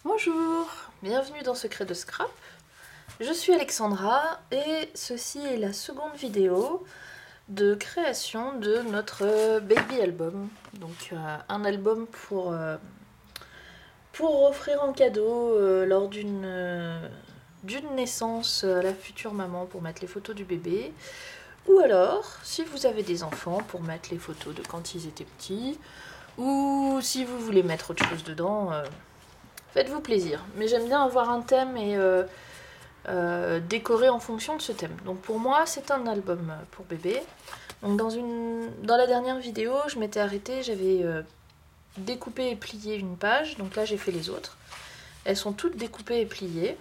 Bonjour, bienvenue dans Secret de Scrap. Je suis Alexandra et ceci est la seconde vidéo de création de notre baby album. Donc un album pour offrir en cadeau lors d'une naissance à la future maman pour mettre les photos du bébé. Ou alors, si vous avez des enfants, pour mettre les photos de quand ils étaient petits. Ou si vous voulez mettre autre chose dedans, faites-vous plaisir. Mais j'aime bien avoir un thème et décorer en fonction de ce thème. Donc pour moi, c'est un album pour bébé. Donc dans la dernière vidéo, je m'étais arrêtée, j'avais découpé et plié une page. Donc là, j'ai fait les autres. Elles sont toutes découpées et pliées.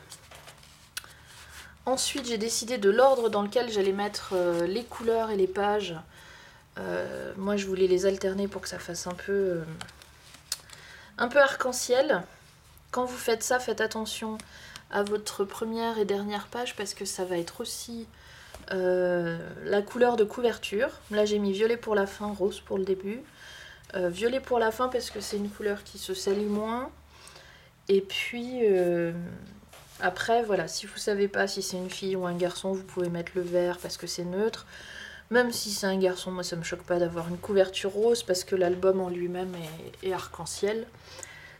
Ensuite, j'ai décidé de l'ordre dans lequel j'allais mettre les couleurs et les pages. Moi, je voulais les alterner pour que ça fasse un peu arc-en-ciel. Quand vous faites ça, faites attention à votre première et dernière page parce que ça va être aussi la couleur de couverture. Là, j'ai mis violet pour la fin, rose pour le début. Violet pour la fin parce que c'est une couleur qui se salit moins. Et puis après, voilà, si vous savez pas si c'est une fille ou un garçon, vous pouvez mettre le vert parce que c'est neutre. Même si c'est un garçon, moi ça me choque pas d'avoir une couverture rose parce que l'album en lui-même est arc-en-ciel.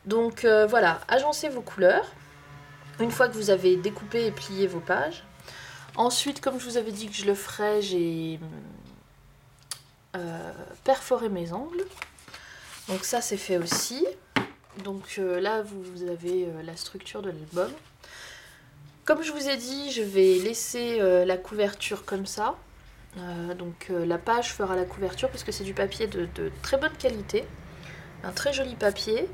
Donc voilà, agencez vos couleurs. Une fois que vous avez découpé et plié vos pages. Ensuite, comme je vous avais dit que je le ferais, j'ai perforé mes angles. Donc ça c'est fait aussi. Donc là vous avez la structure de l'album. Comme je vous ai dit, je vais laisser la couverture comme ça. Donc la page fera la couverture parce que c'est du papier de très bonne qualité. Un très joli papier.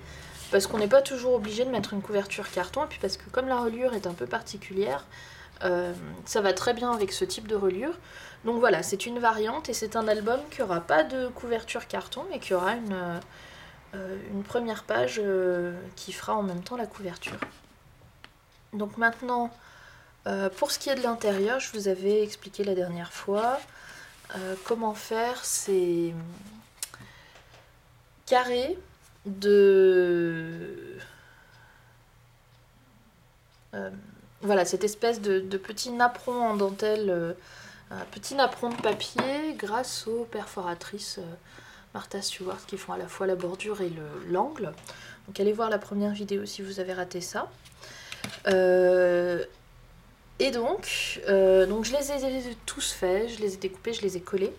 Parce qu'on n'est pas toujours obligé de mettre une couverture carton. Et puis parce que comme la reliure est un peu particulière, ça va très bien avec ce type de reliure. Donc voilà, c'est une variante et c'est un album qui n'aura pas de couverture carton mais qui aura une première page qui fera en même temps la couverture. Donc maintenant, pour ce qui est de l'intérieur, je vous avais expliqué la dernière fois comment faire ces carrés de... voilà, cette espèce de petit napperon en dentelle, un petit napperon de papier grâce aux perforatrices Martha Stewart qui font à la fois la bordure et l'angle. Donc allez voir la première vidéo si vous avez raté ça. Et donc je les ai tous faits, je les ai découpés, je les ai collés.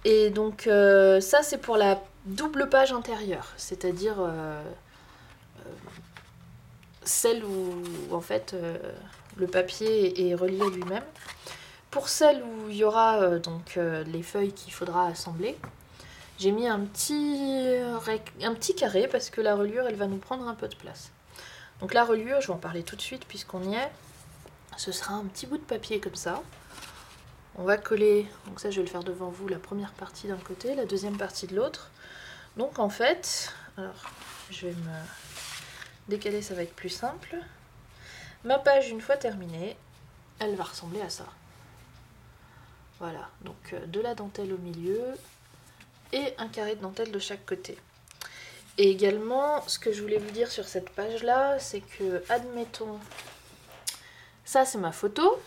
Et donc ça c'est pour la double page intérieure, c'est-à-dire celle où en fait le papier est relié lui-même. Pour celle où il y aura les feuilles qu'il faudra assembler, j'ai mis un petit carré parce que la reliure elle va nous prendre un peu de place. Donc la reliure, je vais en parler tout de suite puisqu'on y est. Ce sera un petit bout de papier comme ça. On va coller, donc ça je vais le faire devant vous, la première partie d'un côté, la deuxième partie de l'autre. Donc en fait, alors je vais me décaler, ça va être plus simple. Ma page une fois terminée, elle va ressembler à ça. Voilà, donc de la dentelle au milieu et un carré de dentelle de chaque côté. Et également, ce que je voulais vous dire sur cette page-là, c'est que, admettons, ça c'est ma photo.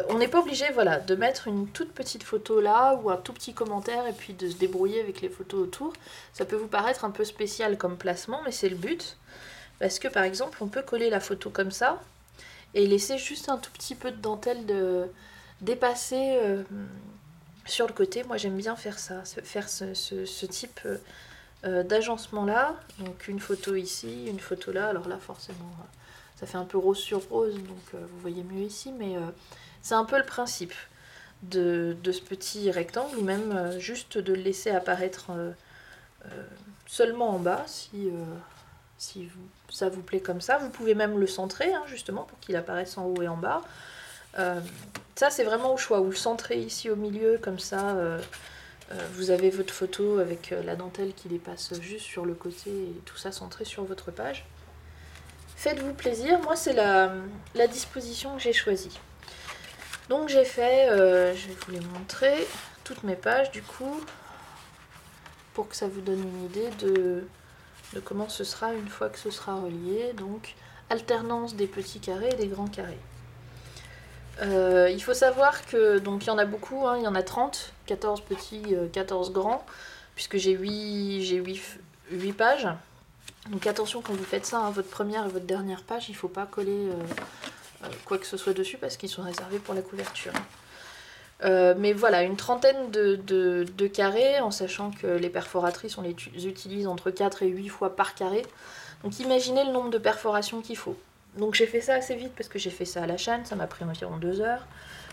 On n'est pas obligé voilà, de mettre une toute petite photo là ou un tout petit commentaire et puis de se débrouiller avec les photos autour. Ça peut vous paraître un peu spécial comme placement, mais c'est le but. Parce que par exemple, on peut coller la photo comme ça et laisser juste un tout petit peu de dentelle dépasser sur le côté. Moi j'aime bien faire ça, faire ce type d'agencement là. Donc une photo ici, une photo là. Alors là forcément ça fait un peu rose sur rose, donc vous voyez mieux ici, mais c'est un peu le principe de ce petit rectangle, ou même juste de le laisser apparaître seulement en bas, si ça vous plaît comme ça. Vous pouvez même le centrer, hein, justement, pour qu'il apparaisse en haut et en bas. Ça, c'est vraiment au choix. Ou le centrer ici au milieu, comme ça, vous avez votre photo avec la dentelle qui dépasse juste sur le côté, et tout ça centré sur votre page. Faites-vous plaisir, moi c'est la disposition que j'ai choisie. Donc j'ai fait, je vais vous les montrer, toutes mes pages du coup, pour que ça vous donne une idée de comment ce sera une fois que ce sera relié. Donc alternance des petits carrés et des grands carrés. Il faut savoir que donc il y en a beaucoup, hein, il y en a 30, 14 petits, 14 grands, puisque j'ai 8 pages. Donc attention quand vous faites ça, hein, votre première et votre dernière page, il ne faut pas coller quoi que ce soit dessus parce qu'ils sont réservés pour la couverture. Mais voilà, une trentaine de carrés, en sachant que les perforatrices, on les utilise entre 4 et 8 fois par carré. Donc imaginez le nombre de perforations qu'il faut. Donc j'ai fait ça assez vite parce que j'ai fait ça à la chaîne, ça m'a pris environ 2 heures.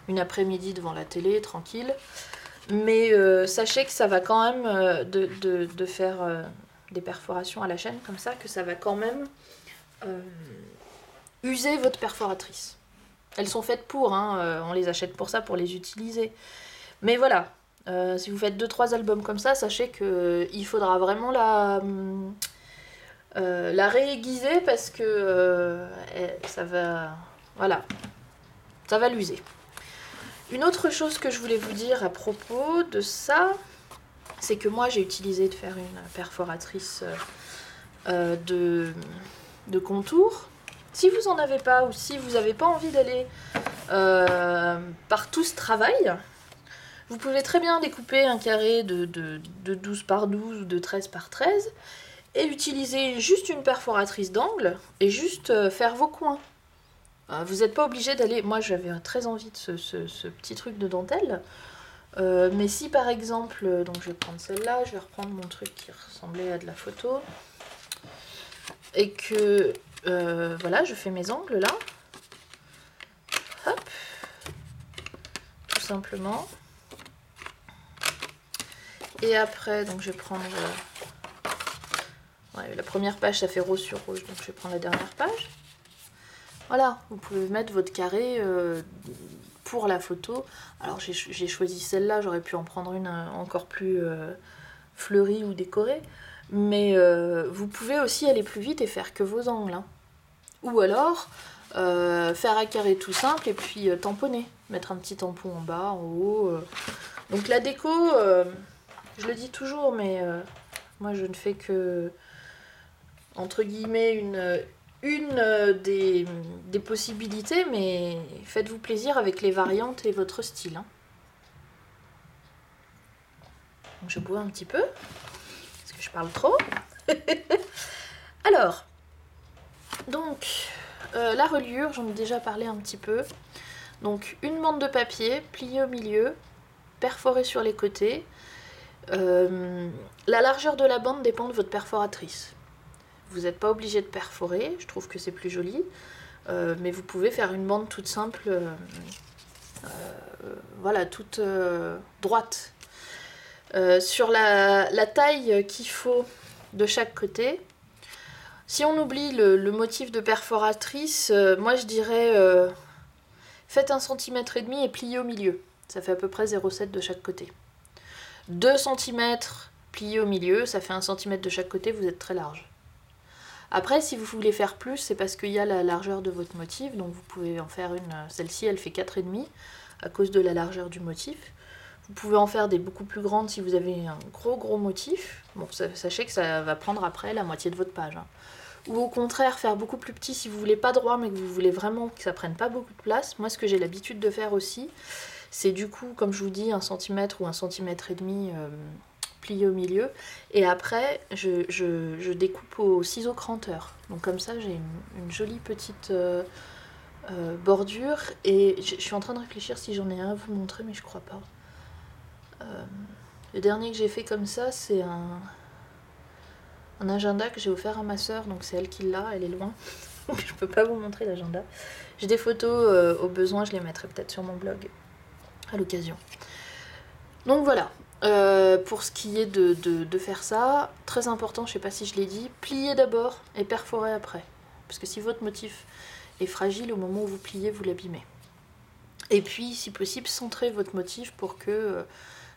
Une après-midi devant la télé, tranquille. Mais sachez que ça va quand même, de faire des perforations à la chaîne comme ça, que ça va quand même user votre perforatrice. Elles sont faites pour, hein, on les achète pour ça, pour les utiliser. Mais voilà, si vous faites 2-3 albums comme ça, sachez qu'il faudra vraiment la réaiguiser parce que ça va, voilà, ça va l'user. Une autre chose que je voulais vous dire à propos de ça, c'est que moi j'ai utilisé de faire une perforatrice de contour. Si vous en avez pas ou si vous n'avez pas envie d'aller par tout ce travail, vous pouvez très bien découper un carré de 12 par 12 ou de 13 par 13 et utiliser juste une perforatrice d'angle et juste faire vos coins. Vous n'êtes pas obligé d'aller... Moi j'avais très envie de ce petit truc de dentelle, mais si par exemple, donc je vais prendre celle-là, je vais reprendre mon truc qui ressemblait à de la photo, et que voilà, je fais mes angles là, hop, tout simplement. Et après, donc je vais prendre... ouais, la première page, ça fait rose sur rouge, donc je vais prendre la dernière page. Voilà, vous pouvez mettre votre carré pour la photo. Alors j'ai choisi celle-là, j'aurais pu en prendre une encore plus fleurie ou décorée. Mais vous pouvez aussi aller plus vite et faire que vos angles. Hein. Ou alors faire un carré tout simple et puis tamponner. Mettre un petit tampon en bas, en haut. Donc la déco, je le dis toujours, mais moi je ne fais que, entre guillemets, une des possibilités, mais faites-vous plaisir avec les variantes et votre style. Hein. Donc je bois un petit peu, parce que je parle trop. Alors, donc, la reliure, j'en ai déjà parlé un petit peu. Donc, une bande de papier pliée au milieu, perforée sur les côtés. La largeur de la bande dépend de votre perforatrice. Vous n'êtes pas obligé de perforer, je trouve que c'est plus joli. Mais vous pouvez faire une bande toute simple, voilà, toute droite. Sur la taille qu'il faut de chaque côté, si on oublie le motif de perforatrice, moi je dirais faites 1,5 cm et pliez au milieu. Ça fait à peu près 0,7 de chaque côté. 2 cm pliés au milieu, ça fait 1 cm de chaque côté, vous êtes très large. Après, si vous voulez faire plus, c'est parce qu'il y a la largeur de votre motif, donc vous pouvez en faire une. Celle-ci, elle fait 4,5 à cause de la largeur du motif. Vous pouvez en faire des beaucoup plus grandes si vous avez un gros motif. Bon, sachez que ça va prendre après la moitié de votre page. Hein. Ou au contraire, faire beaucoup plus petit si vous voulez pas droit, mais que vous voulez vraiment que ça prenne pas beaucoup de place. Moi, ce que j'ai l'habitude de faire aussi, c'est du coup, comme je vous dis, 1 cm ou 1,5 cm plié au milieu. Et après, je découpe au ciseau cranteur. Donc comme ça, j'ai une jolie petite bordure. Et je suis en train de réfléchir si j'en ai un à vous montrer, mais je crois pas. Le dernier que j'ai fait comme ça, c'est un agenda que j'ai offert à ma soeur, donc c'est elle qui l'a, elle est loin, donc je peux pas vous montrer l'agenda. J'ai des photos, au besoin je les mettrai peut-être sur mon blog à l'occasion. Donc voilà, pour ce qui est de faire ça, très important, je sais pas si je l'ai dit, pliez d'abord et perforez après, parce que si votre motif est fragile, au moment où vous pliez, vous l'abîmez. Et puis, si possible, centrez votre motif pour que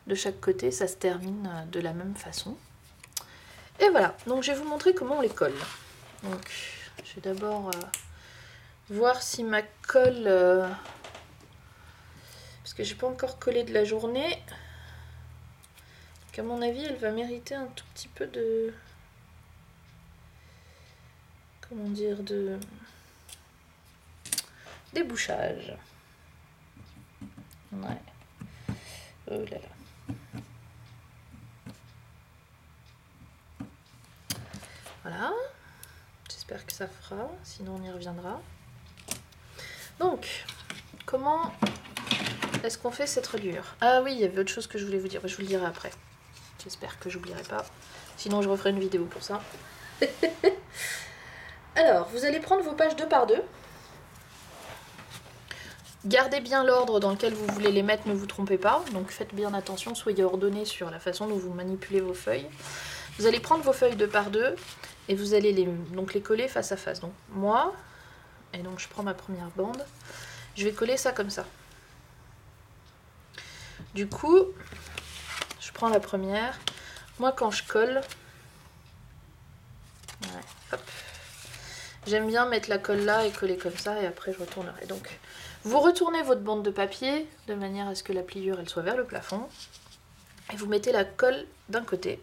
de chaque côté, ça se termine de la même façon. Et voilà, donc je vais vous montrer comment on les colle. Donc, je vais d'abord voir si ma colle... parce que j'ai pas encore collé de la journée. Donc à mon avis, elle va mériter un tout petit peu de comment dire, de débouchage. Ouais. Oh là là. Voilà. J'espère que ça fera, sinon on y reviendra. Donc, comment est-ce qu'on fait cette reliure? Ah oui, il y avait autre chose que je voulais vous dire, je vous le dirai après. J'espère que j'oublierai pas. Sinon, je referai une vidéo pour ça. Alors, vous allez prendre vos pages 2 par 2. Gardez bien l'ordre dans lequel vous voulez les mettre, ne vous trompez pas. Donc faites bien attention, soyez ordonnés sur la façon dont vous manipulez vos feuilles. Vous allez prendre vos feuilles 2 par 2 et vous allez les coller face à face. Donc moi, et donc je prends ma première bande, je vais coller ça comme ça. Du coup, je prends la première. Moi quand je colle, ouais, hop. J'aime bien mettre la colle là et coller comme ça et après je retournerai. Donc vous retournez votre bande de papier de manière à ce que la pliure elle soit vers le plafond. Et vous mettez la colle d'un côté.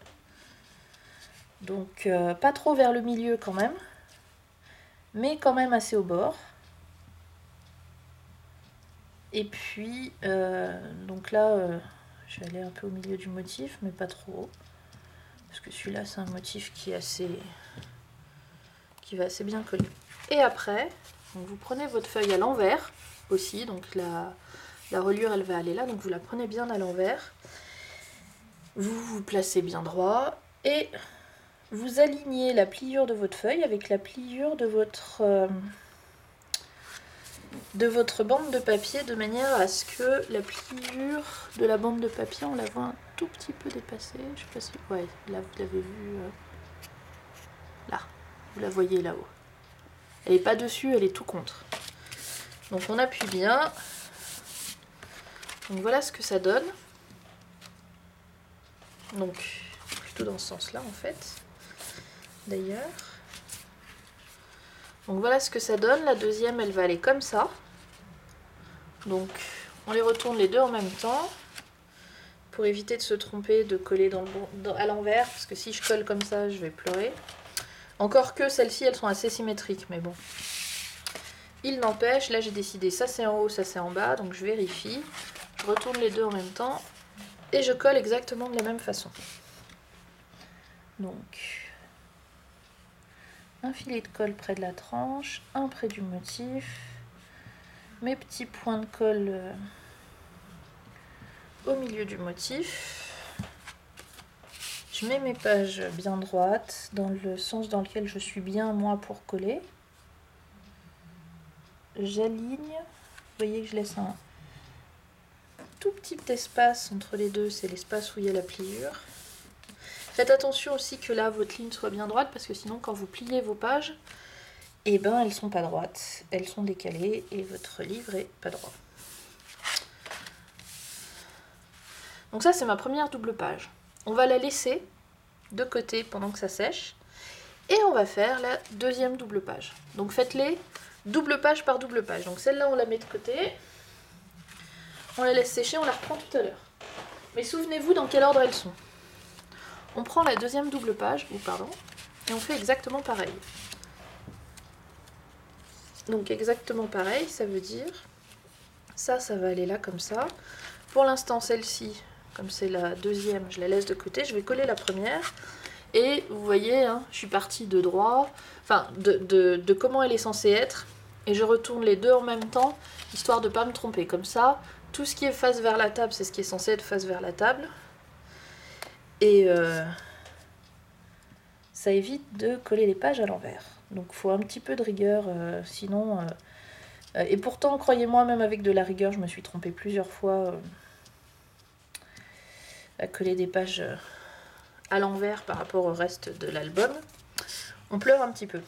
Donc pas trop vers le milieu quand même, mais quand même assez au bord. Et puis, donc là, je vais aller un peu au milieu du motif, mais pas trop. Parce que celui-là, c'est un motif qui va assez bien coller. Et après, donc vous prenez votre feuille à l'envers aussi, donc la reliure elle va aller là, donc vous la prenez bien à l'envers. Vous vous placez bien droit et vous alignez la pliure de votre feuille avec la pliure de votre bande de papier de manière à ce que la pliure de la bande de papier, on la voit un tout petit peu dépassée. Je sais pas si... Ouais, là vous l'avez vu. Là, vous la voyez là-haut. Elle n'est pas dessus, elle est tout contre. Donc on appuie bien. Donc voilà ce que ça donne. Donc plutôt dans ce sens-là en fait. D'ailleurs. Donc voilà ce que ça donne. La deuxième, elle va aller comme ça. Donc on les retourne les deux en même temps. Pour éviter de se tromper, de coller à l'envers. Parce que si je colle comme ça, je vais pleurer. Encore que celles-ci, elles sont assez symétriques. Mais bon. Il n'empêche, là j'ai décidé ça c'est en haut, ça c'est en bas. Donc je vérifie. Je retourne les deux en même temps. Et je colle exactement de la même façon. Donc... un filet de colle près de la tranche, un près du motif, mes petits points de colle au milieu du motif. Je mets mes pages bien droites, dans le sens dans lequel je suis bien moi pour coller. J'aligne, vous voyez que je laisse un tout petit espace entre les deux, c'est l'espace où il y a la pliure. Faites attention aussi que là votre ligne soit bien droite, parce que sinon quand vous pliez vos pages, et ben elles sont pas droites, elles sont décalées et votre livre est pas droit. Donc ça c'est ma première double page. On va la laisser de côté pendant que ça sèche et on va faire la deuxième double page. Donc faites-les double page par double page. Donc celle-là on la met de côté, on la laisse sécher, on la reprend tout à l'heure. Mais souvenez-vous dans quel ordre elles sont. On prend la deuxième double page, et on fait exactement pareil. Donc exactement pareil, ça veut dire, ça va aller là comme ça. Pour l'instant, celle-ci, comme c'est la deuxième, je la laisse de côté. Je vais coller la première. Et vous voyez, hein, je suis partie de droit, enfin de comment elle est censée être. Et je retourne les deux en même temps, histoire de ne pas me tromper. Comme ça, tout ce qui est face vers la table, c'est ce qui est censé être face vers la table. Et ça évite de coller les pages à l'envers. Donc il faut un petit peu de rigueur, sinon... et pourtant, croyez-moi, même avec de la rigueur, je me suis trompée plusieurs fois à coller des pages à l'envers par rapport au reste de l'album. On pleure un petit peu.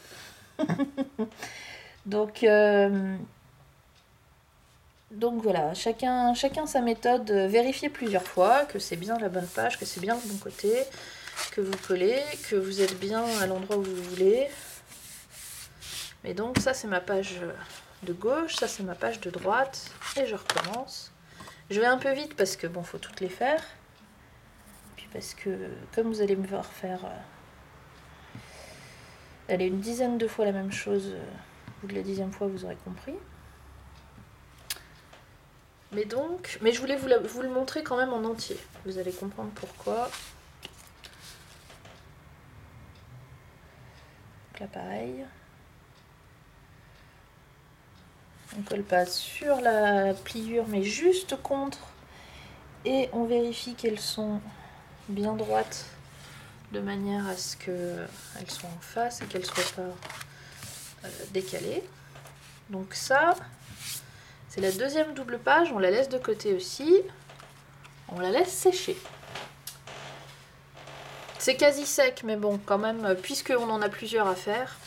Donc voilà, chacun sa méthode. Vérifiez plusieurs fois que c'est bien la bonne page, que c'est bien le bon côté, que vous collez, que vous êtes bien à l'endroit où vous voulez. Et donc ça c'est ma page de gauche, ça c'est ma page de droite, et je recommence. Je vais un peu vite parce que bon, faut toutes les faire. Puis parce que comme vous allez me voir faire Elle est une dizaine de fois la même chose. Au bout de la 10e fois, vous aurez compris. Mais je voulais vous le montrer quand même en entier. Vous allez comprendre pourquoi. Donc là, pareil. On colle pas sur la pliure, mais juste contre. Et on vérifie qu'elles sont bien droites, de manière à ce qu'elles soient en face et qu'elles ne soient pas décalées. Donc ça, c'est la deuxième double page. On la laisse de côté aussi. On la laisse sécher. C'est quasi sec, mais bon, quand même, puisqu'on en a plusieurs à faire,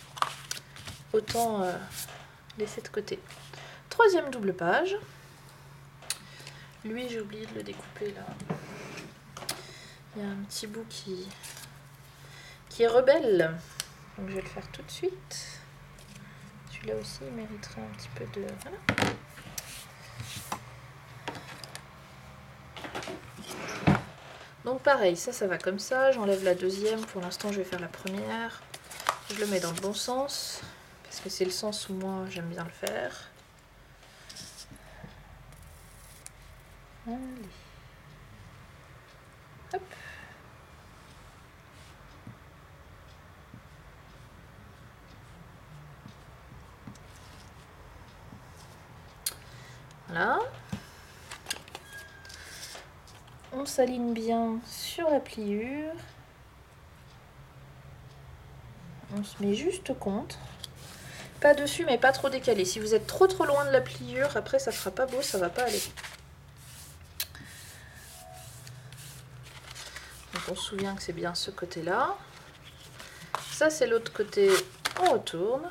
autant laisser de côté. Troisième double page. Lui, j'ai oublié de le découper là. Il y a un petit bout qui est rebelle. Donc je vais le faire tout de suite. Celui-là aussi, il mériterait un petit peu de... Voilà. Donc pareil, ça va comme ça. J'enlève la deuxième. Pour l'instant, je vais faire la première. Je le mets dans le bon sens. Parce que c'est le sens où moi, j'aime bien le faire. Allez. Hop. Voilà. On s'aligne bien sur la pliure. On se met juste contre. Pas dessus, mais pas trop décalé. Si vous êtes trop loin de la pliure, après ça fera pas beau, ça va pas aller. Donc on se souvient que c'est bien ce côté-là. Ça c'est l'autre côté, on retourne.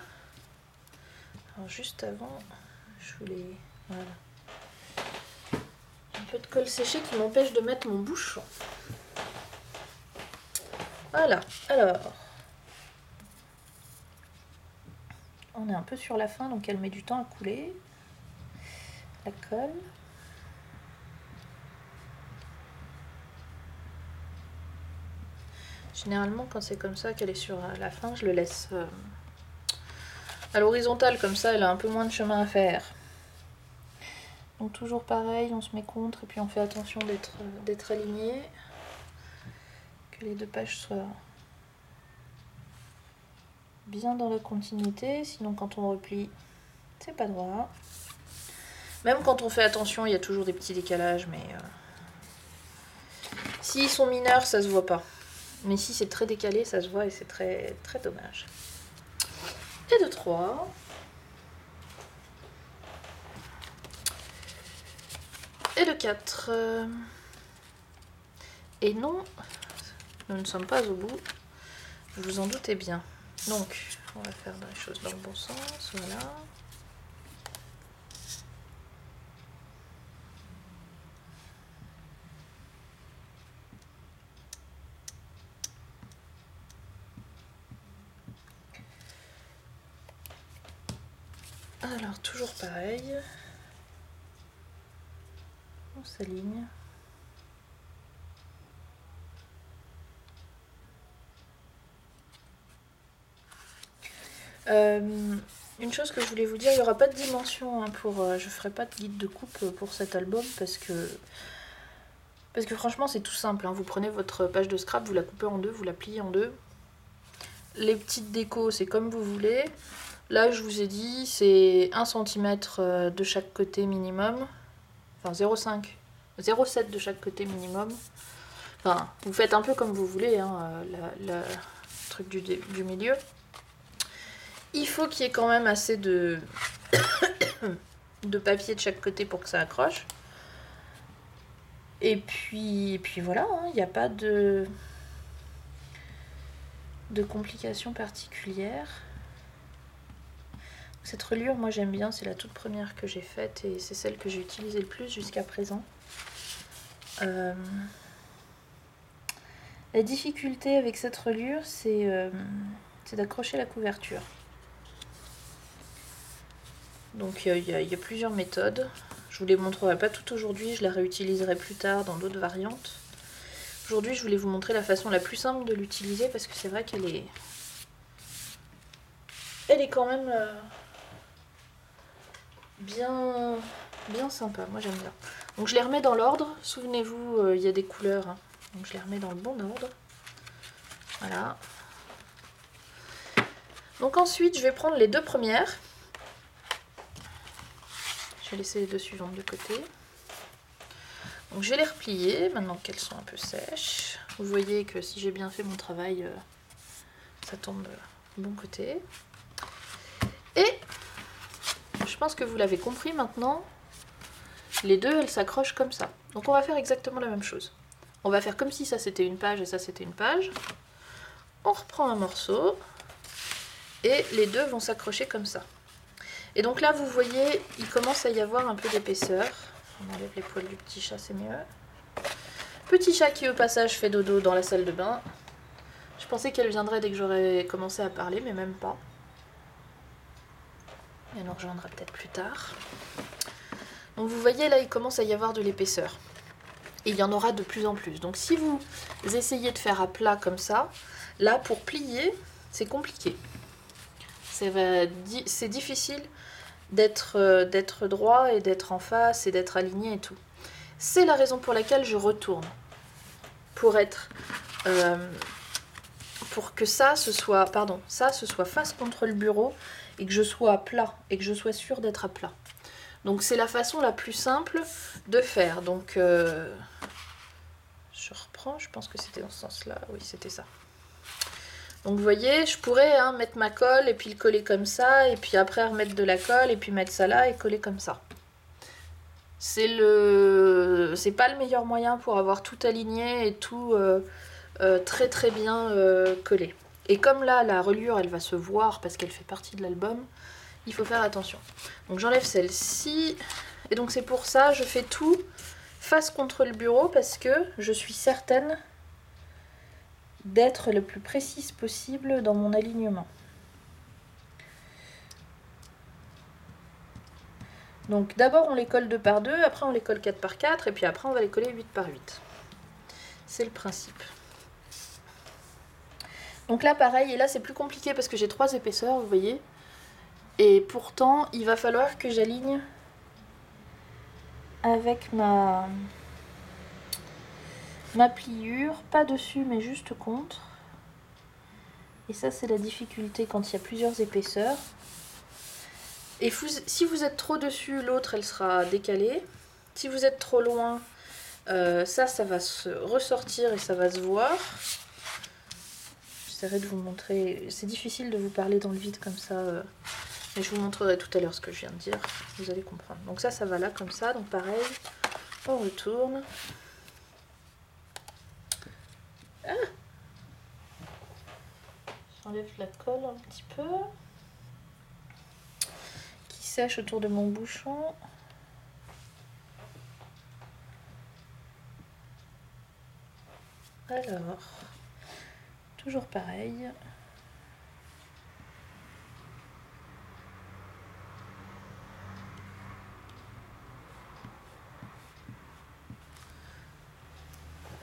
Alors juste avant, je voulais... Voilà. Un peu de colle séchée qui m'empêche de mettre mon bouchon. Voilà, alors... On est un peu sur la fin, donc elle met du temps à couler. La colle. Généralement, quand c'est comme ça, qu'elle est sur la fin, je le laisse à l'horizontale, comme ça, elle a un peu moins de chemin à faire. Donc toujours pareil, on se met contre, et puis on fait attention d'être aligné. Que les deux pages soient bien dans la continuité, sinon quand on replie, c'est pas droit. Même quand on fait attention, il y a toujours des petits décalages, mais s'ils sont mineurs, ça se voit pas. Mais si c'est très décalé, ça se voit et c'est très, très dommage. Et de 3. Et de 4. Et non, nous ne sommes pas au bout. Vous en doutez bien. Donc, on va faire les choses dans le bon sens. Voilà. Alors, toujours pareil. On s'aligne. Une chose que je voulais vous dire, il n'y aura pas de dimension hein, je ne ferai pas de guide de coupe pour cet album parce que franchement c'est tout simple. Hein. Vous prenez votre page de scrap, vous la coupez en deux, vous la pliez en deux. Les petites décos, c'est comme vous voulez. Là, je vous ai dit, c'est 1 cm de chaque côté minimum. Enfin, 0,7 de chaque côté minimum. Enfin, vous faites un peu comme vous voulez, hein, le truc du milieu. Il faut qu'il y ait quand même assez de papier de chaque côté pour que ça accroche. Et puis voilà, il n'y a pas de complications particulières. Cette reliure, moi j'aime bien, c'est la toute première que j'ai faite et c'est celle que j'ai utilisée le plus jusqu'à présent. La difficulté avec cette reliure, c'est d'accrocher la couverture. Donc il y a plusieurs méthodes. Je vous les montrerai pas toutes aujourd'hui, je la réutiliserai plus tard dans d'autres variantes. Aujourd'hui, je voulais vous montrer la façon la plus simple de l'utiliser parce que c'est vrai qu'elle est elle est quand même bien sympa, moi j'aime bien. Donc je les remets dans l'ordre, souvenez-vous, il y a des couleurs, hein. Donc je les remets dans le bon ordre. Voilà. Donc ensuite, je vais prendre les deux premières. Je vais laisser les deux suivantes de côté. Donc je vais les replier, maintenant qu'elles sont un peu sèches. Vous voyez que si j'ai bien fait mon travail, ça tombe du bon côté. Et je pense que vous l'avez compris maintenant, les deux, elles s'accrochent comme ça. Donc on va faire exactement la même chose. On va faire comme si ça c'était une page et ça c'était une page. On reprend un morceau et les deux vont s'accrocher comme ça. Et donc là, vous voyez, il commence à y avoir un peu d'épaisseur. On enlève les poils du petit chat, c'est mieux. Petit chat qui au passage fait dodo dans la salle de bain. Je pensais qu'elle viendrait dès que j'aurais commencé à parler, mais même pas. Elle nous rejoindra peut-être plus tard. Donc vous voyez, là, il commence à y avoir de l'épaisseur. Et il y en aura de plus en plus. Donc si vous essayez de faire à plat comme ça, là, pour plier, c'est compliqué. C'est difficile d'être droit et d'être en face et d'être aligné et tout. C'est la raison pour laquelle je retourne. Pour que ça se soit face contre le bureau et que je sois à plat et que je sois sûre d'être à plat. Donc c'est la façon la plus simple de faire. Donc je reprends, je pense que c'était dans ce sens-là. Oui, c'était ça. Donc vous voyez, je pourrais mettre ma colle et puis le coller comme ça, et puis après remettre de la colle et puis mettre ça là et coller comme ça. C'est pas le meilleur moyen pour avoir tout aligné et tout très très bien collé. Et comme là, la reliure, elle va se voir parce qu'elle fait partie de l'album, il faut faire attention. Donc j'enlève celle-ci, et donc c'est pour ça, je fais tout face contre le bureau parce que je suis certaine d'être le plus précise possible dans mon alignement. Donc d'abord on les colle 2 par 2, après on les colle 4 par 4, et puis après on va les coller 8 par 8. C'est le principe. Donc là pareil, et là c'est plus compliqué parce que j'ai 3 épaisseurs, vous voyez. Et pourtant il va falloir que j'aligne avec ma pliure, pas dessus mais juste contre. Et ça c'est la difficulté quand il y a plusieurs épaisseurs. Et si vous êtes trop dessus, l'autre elle sera décalée. Si vous êtes trop loin, ça va se ressortir et ça va se voir. J'essaierai de vous montrer. C'est difficile de vous parler dans le vide comme ça. Mais je vous montrerai tout à l'heure ce que je viens de dire. Vous allez comprendre. Donc ça va là comme ça. Donc pareil, on retourne. Ah, j'enlève la colle un petit peu. Qui sèche autour de mon bouchon. Alors, toujours pareil.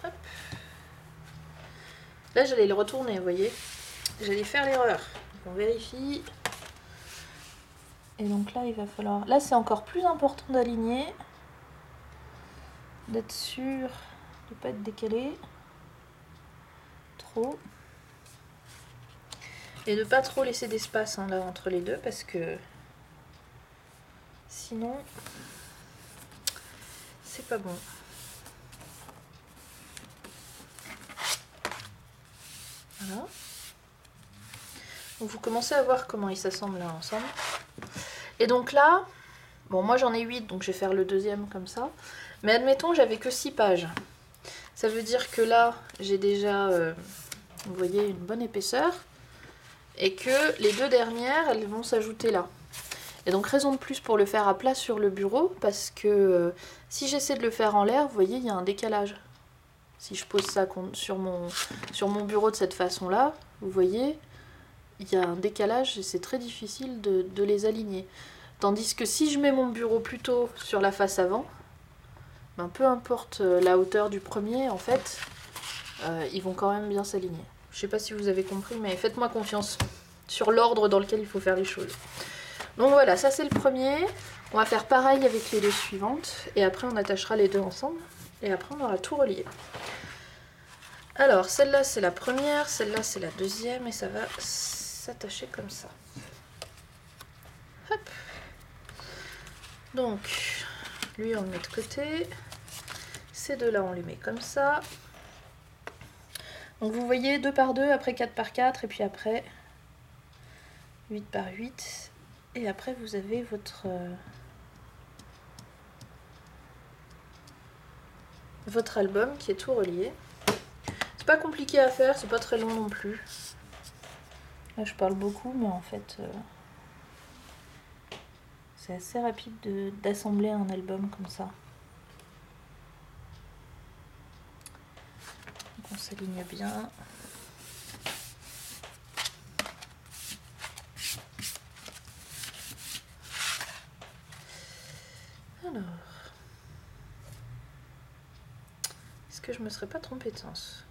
Hop. Là, j'allais le retourner, vous voyez. J'allais faire l'erreur. On vérifie. Et donc là, il va falloir... Là, c'est encore plus important d'aligner. D'être sûr de ne pas être décalé. Trop. Et de pas trop laisser d'espace là entre les deux parce que sinon c'est pas bon. Voilà. Donc vous commencez à voir comment ils s'assemblent là ensemble. Et donc là, bon moi j'en ai 8 donc je vais faire le deuxième comme ça. Mais admettons j'avais que 6 pages. Ça veut dire que là j'ai déjà, vous voyez, une bonne épaisseur. Et que les deux dernières, elles vont s'ajouter là. Et donc raison de plus pour le faire à plat sur le bureau, parce que si j'essaie de le faire en l'air, vous voyez, il y a un décalage. Si je pose ça sur mon bureau de cette façon-là, vous voyez, il y a un décalage et c'est très difficile de les aligner. Tandis que si je mets mon bureau plutôt sur la face avant, ben, peu importe la hauteur du premier, en fait, ils vont quand même bien s'aligner. Je sais pas si vous avez compris, mais faites-moi confiance. sur l'ordre dans lequel il faut faire les choses. Donc voilà, ça c'est le premier. On va faire pareil avec les deux suivantes. Et après on attachera les deux ensemble. Et après on aura tout relié. Alors celle-là c'est la première, celle-là c'est la deuxième. Et ça va s'attacher comme ça. Hop. Donc, lui on le met de côté. Ces deux-là on les met comme ça. Donc vous voyez 2 par 2, après 4 par 4, et puis après 8 par 8. Et après vous avez votre album qui est tout relié. C'est pas compliqué à faire, c'est pas très long non plus. Là je parle beaucoup, mais en fait c'est assez rapide d'assembler un album comme ça. Donc on s'aligne bien. Alors, est-ce que je me serais pas trompée de sens?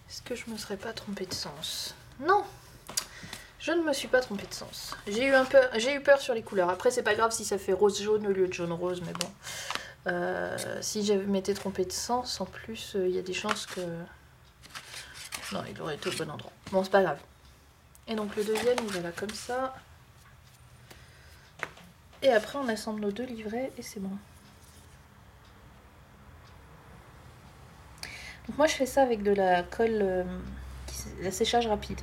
Est-ce que je me serais pas trompée de sens? Non! Je ne me suis pas trompée de sens. J'ai eu peur sur les couleurs. Après, c'est pas grave si ça fait rose-jaune au lieu de jaune-rose, mais bon. Si j'avais m'étais trompée de sens, en plus, il y a des chances que... Non, il aurait été au bon endroit. Bon, c'est pas grave. Et donc le deuxième, il va là comme ça. Et après, on assemble nos deux livrets et c'est bon. Donc moi, je fais ça avec de la colle, la séchage rapide.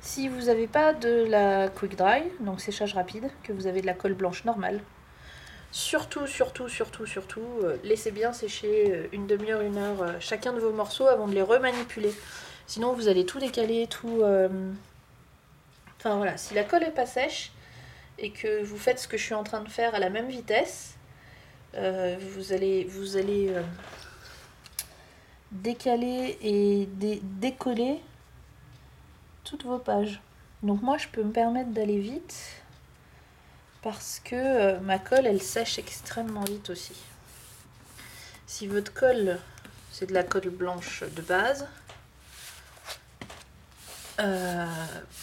Si vous n'avez pas de la quick dry, donc séchage rapide, que vous avez de la colle blanche normale, surtout, laissez bien sécher une demi-heure, 1 heure chacun de vos morceaux avant de les remanipuler. Sinon, vous allez tout décaler, tout... Enfin voilà, si la colle n'est pas sèche et que vous faites ce que je suis en train de faire à la même vitesse, vous allez décaler et décoller toutes vos pages. Donc moi je peux me permettre d'aller vite parce que ma colle elle sèche extrêmement vite aussi. Si votre colle c'est de la colle blanche de base,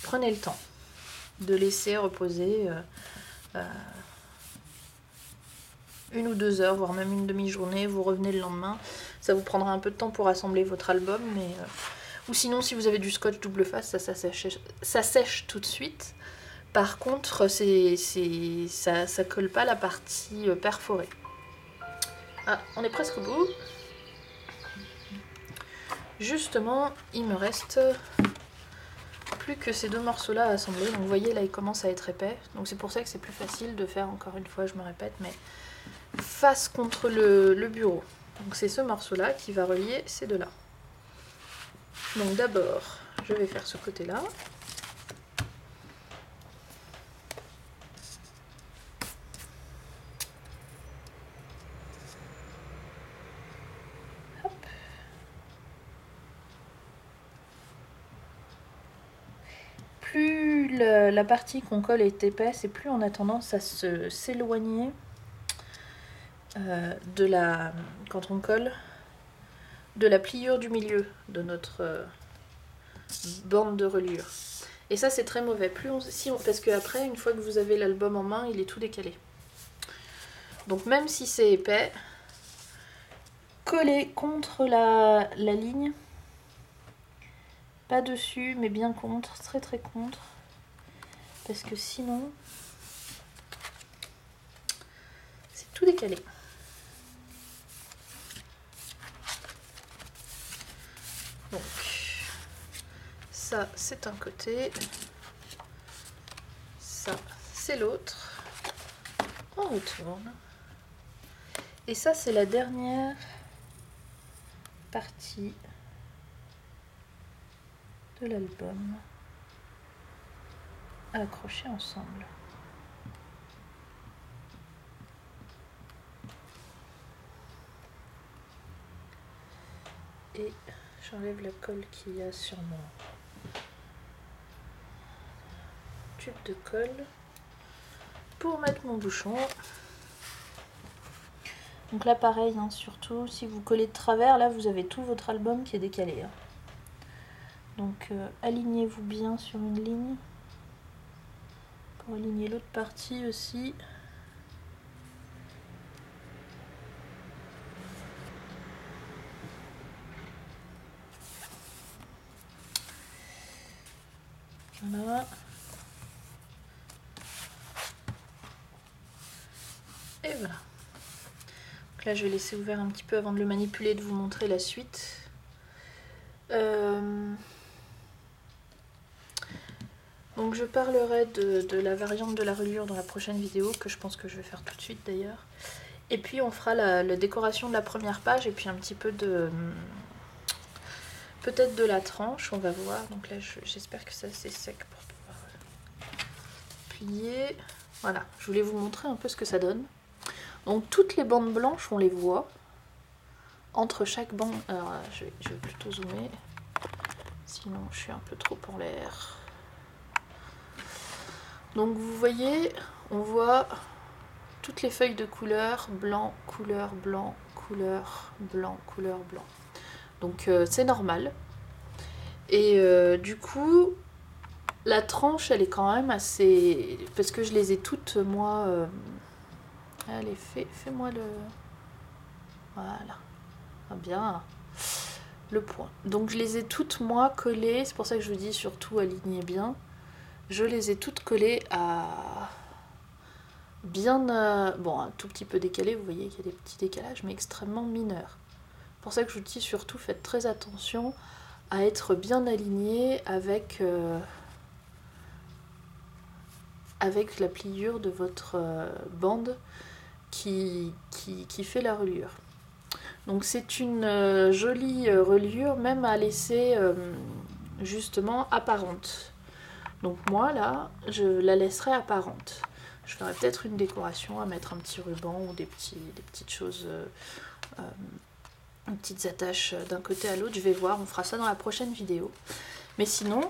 prenez le temps de laisser reposer 1 ou 2 heures, voire même une demi-journée, vous revenez le lendemain. Ça vous prendra un peu de temps pour assembler votre album, mais ou sinon si vous avez du scotch double face, ça sèche tout de suite. Par contre, ça colle pas la partie perforée. Ah, on est presque au bout. Justement, il me reste plus que ces deux morceaux-là à assembler. Donc vous voyez, là, il commence à être épais. Donc c'est pour ça que c'est plus facile de faire, encore une fois, je me répète, mais face contre le bureau. Donc c'est ce morceau-là qui va relier ces deux-là. Donc d'abord, je vais faire ce côté-là. Plus la partie qu'on colle est épaisse et plus on a tendance à s'éloigner quand on colle, de la pliure du milieu de notre bande de reliure. Et ça c'est très mauvais. Parce qu'après, une fois que vous avez l'album en main, il est tout décalé. Donc même si c'est épais, collez contre la ligne. Pas dessus, mais bien contre, très contre. Parce que sinon, c'est tout décalé. Donc, ça c'est un côté, ça c'est l'autre. On retourne. Et ça c'est la dernière partie de l'album à accrocher ensemble. Et j'enlève la colle qu'il y a sur mon tube de colle pour mettre mon bouchon. Donc là pareil, hein, surtout si vous collez de travers, là vous avez tout votre album qui est décalé. Hein. Donc alignez-vous bien sur une ligne pour aligner l'autre partie aussi. Voilà. Et voilà. Donc là je vais laisser ouvert un petit peu avant de le manipuler et de vous montrer la suite. Donc je parlerai de la variante de la reliure dans la prochaine vidéo, que je pense que je vais faire tout de suite d'ailleurs. Et puis on fera la décoration de la première page et puis un petit peu de... peut-être de la tranche, on va voir. Donc là j'espère que c'est assez sec pour pouvoir plier. Voilà, je voulais vous montrer un peu ce que ça donne. Donc toutes les bandes blanches, on les voit. Entre chaque bande... Alors je vais plutôt zoomer. Sinon je suis un peu trop en l'air. Donc vous voyez, on voit toutes les feuilles de couleur, blanc, couleur, blanc, couleur, blanc, couleur, blanc. Donc c'est normal. Et du coup, la tranche, elle est quand même assez... Parce que je les ai toutes, moi... Allez, fais-moi le... Voilà. Ah bien. Le point. Donc je les ai toutes, moi, collées. C'est pour ça que je vous dis surtout aligner bien. Je les ai toutes collées à... bien... bon, un tout petit peu décalé. Vous voyez qu'il y a des petits décalages, mais extrêmement mineurs. C'est pour ça que je vous dis surtout, faites très attention à être bien aligné avec... avec la pliure de votre bande qui fait la reliure. Donc c'est une jolie reliure, même à laisser justement apparente. Donc moi là, je la laisserai apparente. Je ferai peut-être une décoration à mettre un petit ruban ou des petites choses, des petites attaches d'un côté à l'autre. Je vais voir, on fera ça dans la prochaine vidéo. Mais sinon,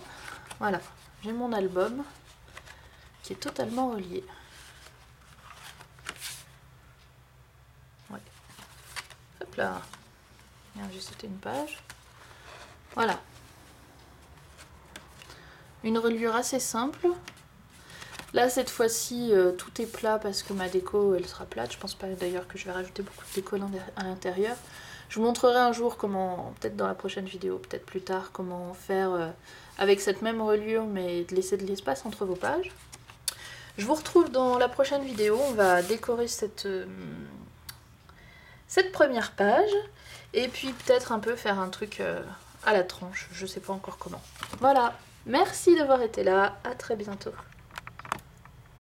voilà, j'ai mon album qui est totalement relié. Ouais. Hop là. J'ai sauté une page. Voilà. Une reliure assez simple. Là, cette fois-ci, tout est plat parce que ma déco, elle sera plate. Je pense pas d'ailleurs que je vais rajouter beaucoup de déco à l'intérieur. Je vous montrerai un jour comment, peut-être dans la prochaine vidéo, peut-être plus tard, comment faire avec cette même reliure, mais de laisser de l'espace entre vos pages. Je vous retrouve dans la prochaine vidéo. On va décorer cette première page. Et puis peut-être un peu faire un truc à la tranche. Je sais pas encore comment. Voilà. Merci d'avoir été là. À très bientôt.